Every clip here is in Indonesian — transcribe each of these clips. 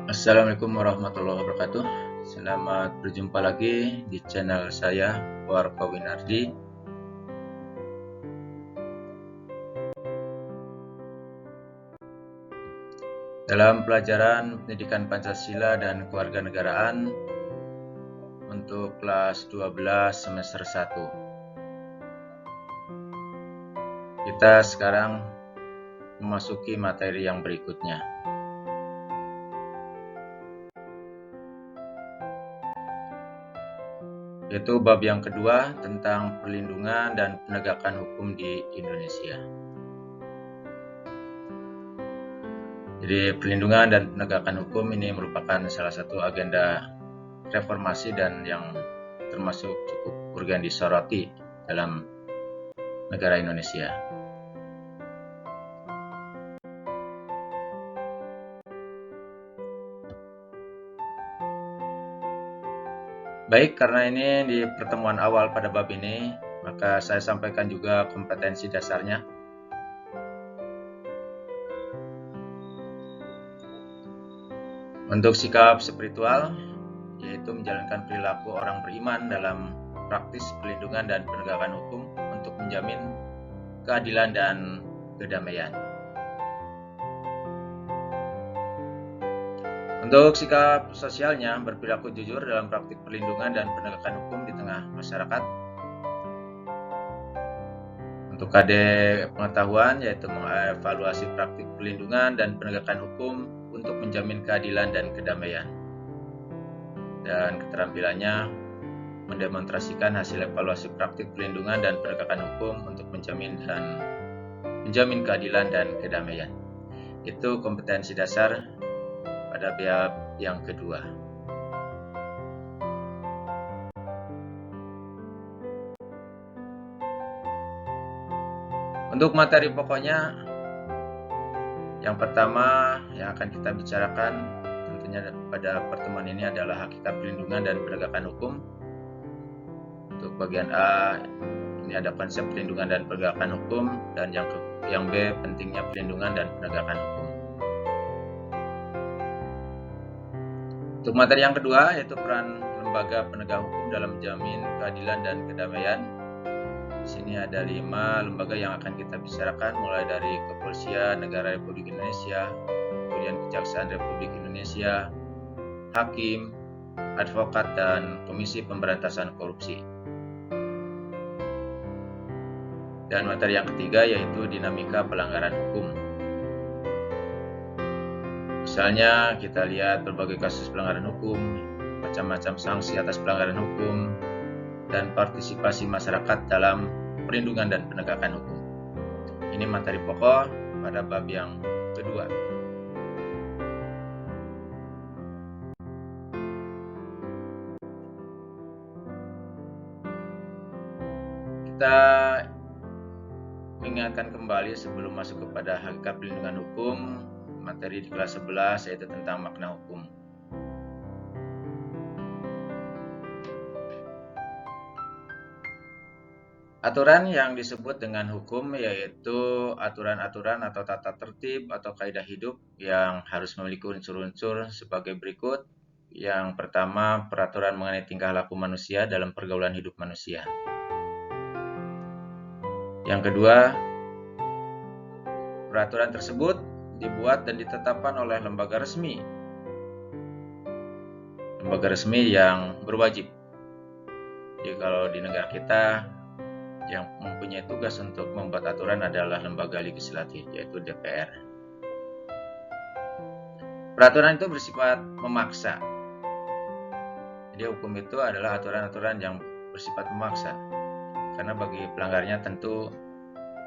Assalamualaikum warahmatullahi wabarakatuh. Selamat berjumpa lagi di channel saya, Warko Winardi. Dalam pelajaran Pendidikan Pancasila dan Kewarganegaraan untuk kelas 12 semester 1. Kita sekarang memasuki materi yang berikutnya, yaitu bab yang kedua tentang perlindungan dan penegakan hukum di Indonesia. Jadi perlindungan dan penegakan hukum ini merupakan salah satu agenda reformasi dan yang termasuk cukup urgen disoroti dalam negara Indonesia. Baik, karena ini di pertemuan awal pada bab ini, maka saya sampaikan juga kompetensi dasarnya. Untuk sikap spiritual, yaitu menjalankan perilaku orang beriman dalam praktis perlindungan dan penegakan hukum untuk menjamin keadilan dan kedamaian. Untuk sikap sosialnya, berperilaku jujur dalam praktik perlindungan dan penegakan hukum di tengah masyarakat. Untuk KD pengetahuan, yaitu mengevaluasi praktik perlindungan dan penegakan hukum untuk menjamin keadilan dan kedamaian. Dan keterampilannya mendemonstrasikan hasil evaluasi praktik perlindungan dan penegakan hukum untuk menjamin keadilan dan kedamaian. Itu kompetensi dasar pada bab yang kedua. Untuk materi pokoknya, yang pertama yang akan kita bicarakan tentunya pada pertemuan ini adalah hakikat perlindungan dan penegakan hukum. Untuk bagian A, ini ada konsep perlindungan dan penegakan hukum, dan yang B, pentingnya perlindungan dan penegakan hukum. Untuk materi yang kedua, yaitu peran lembaga penegak hukum dalam menjamin keadilan dan kedamaian. Di sini ada 5 lembaga yang akan kita bicarakan, mulai dari Kepolisian Negara Republik Indonesia, kemudian Kejaksaan Republik Indonesia, Hakim, Advokat, dan Komisi Pemberantasan Korupsi. Dan materi yang ketiga yaitu dinamika pelanggaran hukum. Misalnya kita lihat berbagai kasus pelanggaran hukum, macam-macam sanksi atas pelanggaran hukum, dan partisipasi masyarakat dalam perlindungan dan penegakan hukum. Ini materi pokok pada bab yang kedua. Kita mengingatkan kembali sebelum masuk kepada hakikat perlindungan hukum, materi di kelas 11 yaitu tentang makna hukum. Aturan yang disebut dengan hukum yaitu aturan-aturan atau tata tertib atau kaidah hidup yang harus memiliki unsur-unsur sebagai berikut. Yang pertama, peraturan mengenai tingkah laku manusia dalam pergaulan hidup manusia. Yang kedua, peraturan tersebut dibuat dan ditetapkan oleh lembaga resmi. Lembaga resmi yang berwajib. Jadi kalau di negara kita, yang mempunyai tugas untuk membuat aturan adalah lembaga legislatif, yaitu DPR. Peraturan itu bersifat memaksa. Jadi hukum itu adalah aturan-aturan yang bersifat memaksa, karena bagi pelanggarnya tentu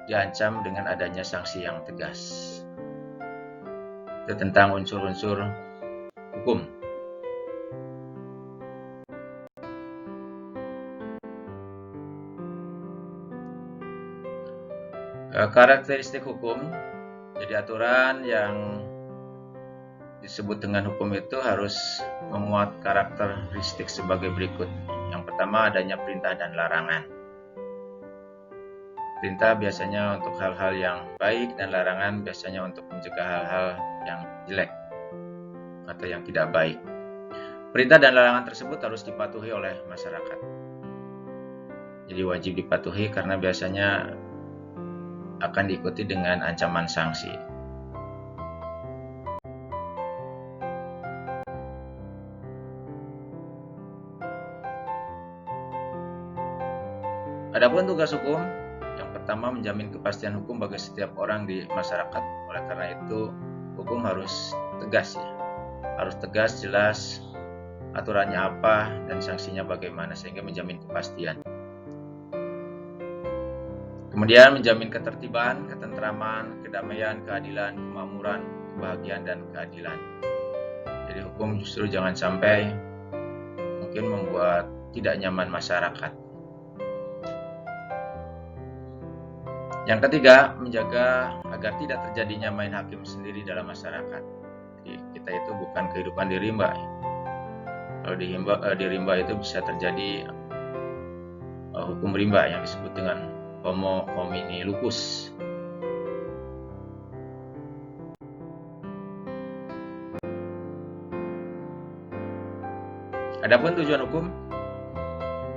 diancam dengan adanya sanksi yang tegas. Itu tentang unsur-unsur hukum. Karakteristik hukum, jadi aturan yang disebut dengan hukum itu harus memuat karakteristik sebagai berikut. Yang pertama, adanya perintah dan larangan. Perintah biasanya untuk hal-hal yang baik dan larangan biasanya untuk mencegah hal-hal yang jelek atau yang tidak baik. Perintah dan larangan tersebut harus dipatuhi oleh masyarakat. Jadi wajib dipatuhi karena biasanya akan diikuti dengan ancaman sanksi. Adapun tugas hukum, yang pertama menjamin kepastian hukum bagi setiap orang di masyarakat. Oleh karena itu, hukum harus tegas ya. Harus tegas, jelas, aturannya apa dan sanksinya bagaimana sehingga menjamin kepastian. Kemudian menjamin ketertiban, ketentraman, kedamaian, keadilan, kemakmuran, kebahagiaan dan keadilan. Jadi hukum justru jangan sampai mungkin membuat tidak nyaman masyarakat. Yang ketiga, menjaga agar tidak terjadinya main hakim sendiri dalam masyarakat. Jadi kita itu bukan kehidupan di rimba. Kalau di rimba itu bisa terjadi hukum rimba yang disebut dengan homo homini lupus. Adapun tujuan hukum,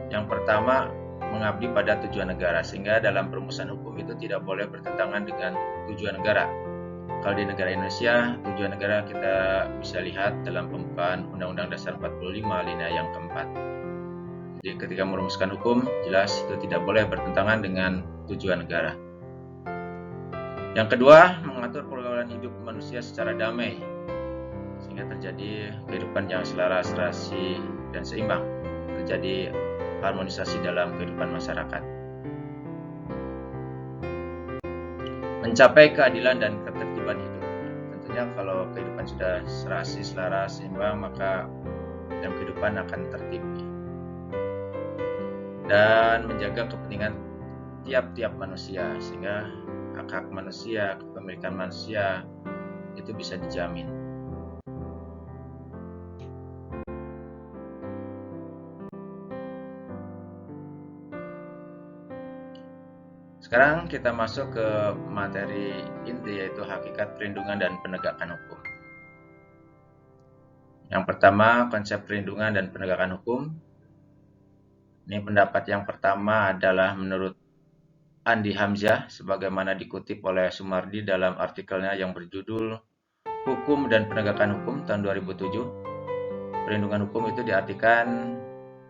yang pertama mengabdi pada tujuan negara, sehingga dalam perumusan hukum itu tidak boleh bertentangan dengan tujuan negara. Kalau di negara Indonesia, tujuan negara kita bisa lihat dalam pembukaan Undang-Undang Dasar 45 alinea yang keempat. Jadi ketika merumuskan hukum, jelas itu tidak boleh bertentangan dengan tujuan negara. Yang kedua, mengatur pergaulan hidup manusia secara damai, sehingga terjadi kehidupan yang selaras, serasi, dan seimbang. Terjadi harmonisasi dalam kehidupan masyarakat. Mencapai keadilan dan ketertiban hidup. Tentunya kalau kehidupan sudah serasi, selaras, seimbang, maka dalam kehidupan akan tertib. Dan menjaga kepentingan tiap-tiap manusia, sehingga hak-hak manusia, kepemilikan manusia itu bisa dijamin. Sekarang kita masuk ke materi inti, yaitu hakikat perlindungan dan penegakan hukum. Yang pertama, konsep perlindungan dan penegakan hukum. Ini pendapat yang pertama adalah menurut Andi Hamzah, sebagaimana dikutip oleh Sumardi dalam artikelnya yang berjudul Hukum dan Penegakan Hukum tahun 2007. Perlindungan hukum itu diartikan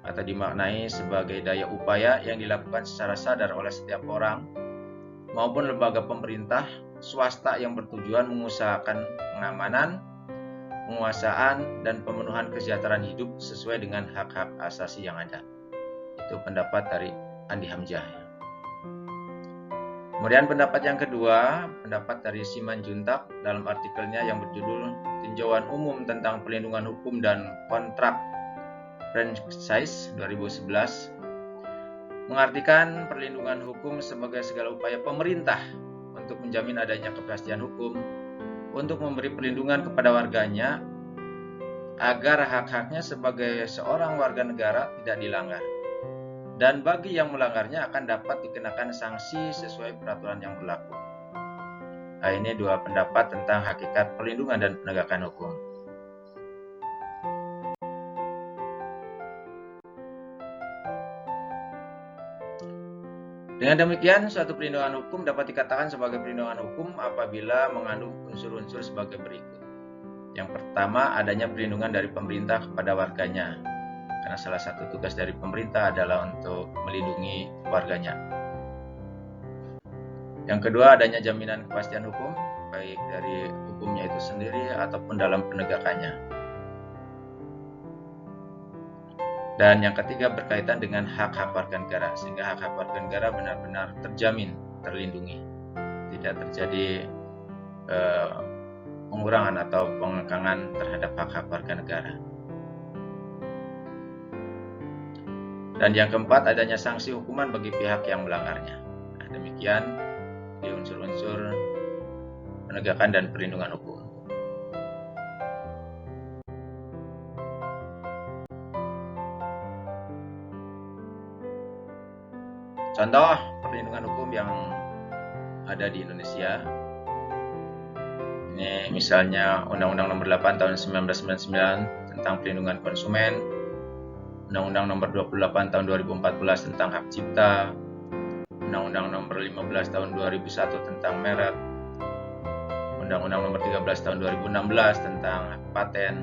atau dimaknai sebagai daya upaya yang dilakukan secara sadar oleh setiap orang maupun lembaga pemerintah swasta yang bertujuan mengusahakan pengamanan, penguasaan, dan pemenuhan kesejahteraan hidup sesuai dengan hak-hak asasi yang ada. Itu pendapat dari Andi Hamzah. Kemudian pendapat yang kedua, pendapat dari Siman Juntak dalam artikelnya yang berjudul Tinjauan Umum tentang Perlindungan Hukum dan Kontrak Franchise 2011, mengartikan perlindungan hukum sebagai segala upaya pemerintah untuk menjamin adanya kepastian hukum, untuk memberi perlindungan kepada warganya agar hak-haknya sebagai seorang warga negara tidak dilanggar, dan bagi yang melanggarnya akan dapat dikenakan sanksi sesuai peraturan yang berlaku. Nah, ini dua pendapat tentang hakikat perlindungan dan penegakan hukum. Dengan demikian, suatu perlindungan hukum dapat dikatakan sebagai perlindungan hukum apabila mengandung unsur-unsur sebagai berikut. Yang pertama, adanya perlindungan dari pemerintah kepada warganya, karena salah satu tugas dari pemerintah adalah untuk melindungi warganya. Yang kedua, adanya jaminan kepastian hukum, baik dari hukumnya itu sendiri ataupun dalam penegakannya. Dan yang ketiga, berkaitan dengan hak-hak warga negara, sehingga hak-hak warga negara benar-benar terjamin, terlindungi, tidak terjadi pengurangan atau pengekangan terhadap hak-hak warga negara. Dan yang keempat, adanya sanksi hukuman bagi pihak yang melanggarnya. Nah, demikian di unsur-unsur penegakan dan perlindungan hukum. Contoh perlindungan hukum yang ada di Indonesia, Ini misalnya Undang-Undang Nomor 8 Tahun 1999 tentang Perlindungan Konsumen, Undang-Undang Nomor 28 Tahun 2014 tentang Hak Cipta, Undang-Undang Nomor 15 Tahun 2001 tentang Merek, Undang-Undang Nomor 13 Tahun 2016 tentang Hak Paten,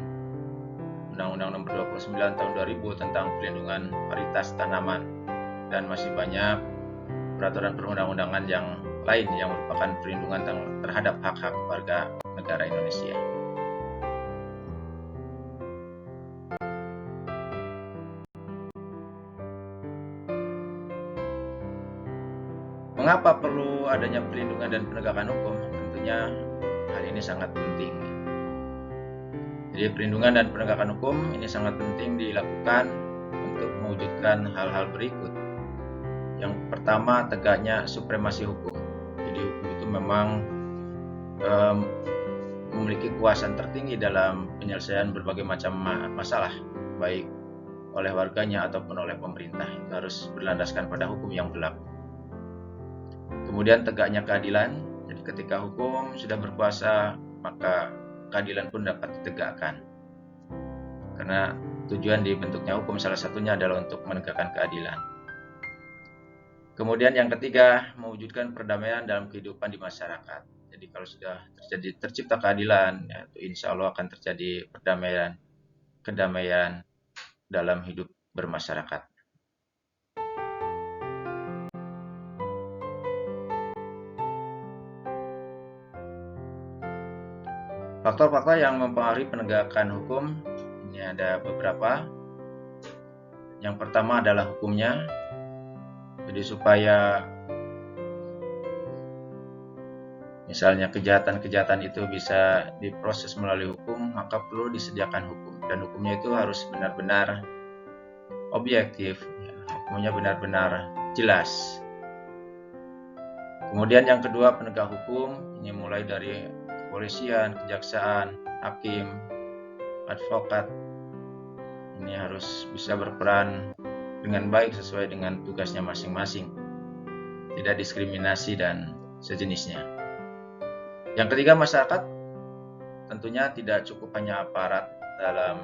Undang-Undang Nomor 29 Tahun 2000 tentang Perlindungan Varietas Tanaman, dan masih banyak peraturan perundang-undangan yang lain yang merupakan perlindungan terhadap hak-hak warga negara Indonesia. Mengapa perlu adanya perlindungan dan penegakan hukum? Tentunya hal ini sangat penting. Jadi perlindungan dan penegakan hukum ini sangat penting dilakukan untuk mewujudkan hal-hal berikut. Yang pertama, tegaknya supremasi hukum. Jadi hukum itu memang memiliki kuasa tertinggi dalam penyelesaian berbagai macam masalah, baik oleh warganya ataupun oleh pemerintah. Itu harus berlandaskan pada hukum yang berlaku. Kemudian tegaknya keadilan. Jadi ketika hukum sudah berkuasa, maka keadilan pun dapat ditegakkan. Karena tujuan dibentuknya hukum salah satunya adalah untuk menegakkan keadilan. Kemudian yang ketiga, mewujudkan perdamaian dalam kehidupan di masyarakat. Jadi kalau sudah tercipta keadilan, ya, itu insya Allah akan terjadi kedamaian dalam hidup bermasyarakat. Faktor-faktor yang mempengaruhi penegakan hukum, ini ada beberapa. Yang pertama adalah hukumnya. Jadi supaya misalnya kejahatan-kejahatan itu bisa diproses melalui hukum, maka perlu disediakan hukum. Dan hukumnya itu harus benar-benar objektif, hukumnya benar-benar jelas. Kemudian yang kedua, penegak hukum. Ini mulai dari kepolisian, kejaksaan, hakim, advokat. Ini harus bisa berperan dengan baik sesuai dengan tugasnya masing-masing, tidak diskriminasi dan sejenisnya. Yang ketiga, masyarakat. Tentunya tidak cukup hanya aparat dalam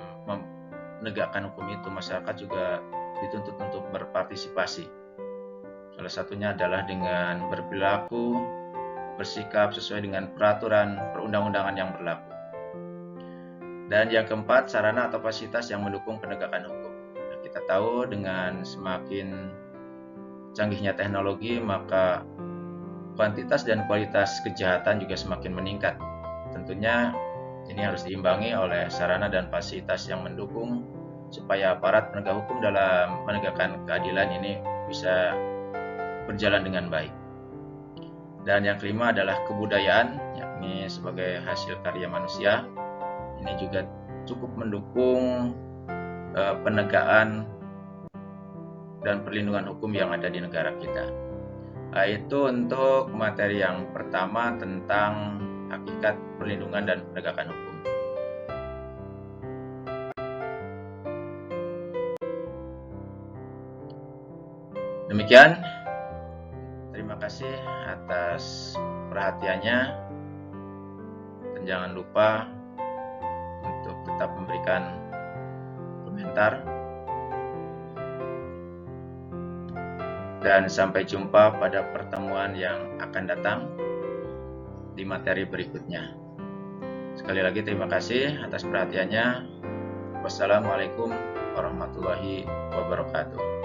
menegakkan hukum itu, masyarakat juga dituntut untuk berpartisipasi. Salah satunya adalah dengan berperilaku, bersikap sesuai dengan peraturan perundang-undangan yang berlaku. Dan yang keempat, sarana atau fasilitas yang mendukung penegakan hukum. Kita tahu dengan semakin canggihnya teknologi, maka kuantitas dan kualitas kejahatan juga semakin meningkat. Tentunya ini harus diimbangi oleh sarana dan fasilitas yang mendukung supaya aparat penegak hukum dalam menegakkan keadilan ini bisa berjalan dengan baik. Dan yang kelima adalah kebudayaan, yakni sebagai hasil karya manusia. Ini juga cukup mendukung penegakan dan perlindungan hukum yang ada di negara kita. Itu untuk materi yang pertama tentang hakikat perlindungan dan penegakan hukum. Demikian, terima kasih atas perhatiannya, dan jangan lupa untuk tetap memberikan komentar, dan sampai jumpa pada pertemuan yang akan datang di materi berikutnya. Sekali lagi terima kasih atas perhatiannya. Wassalamualaikum warahmatullahi wabarakatuh.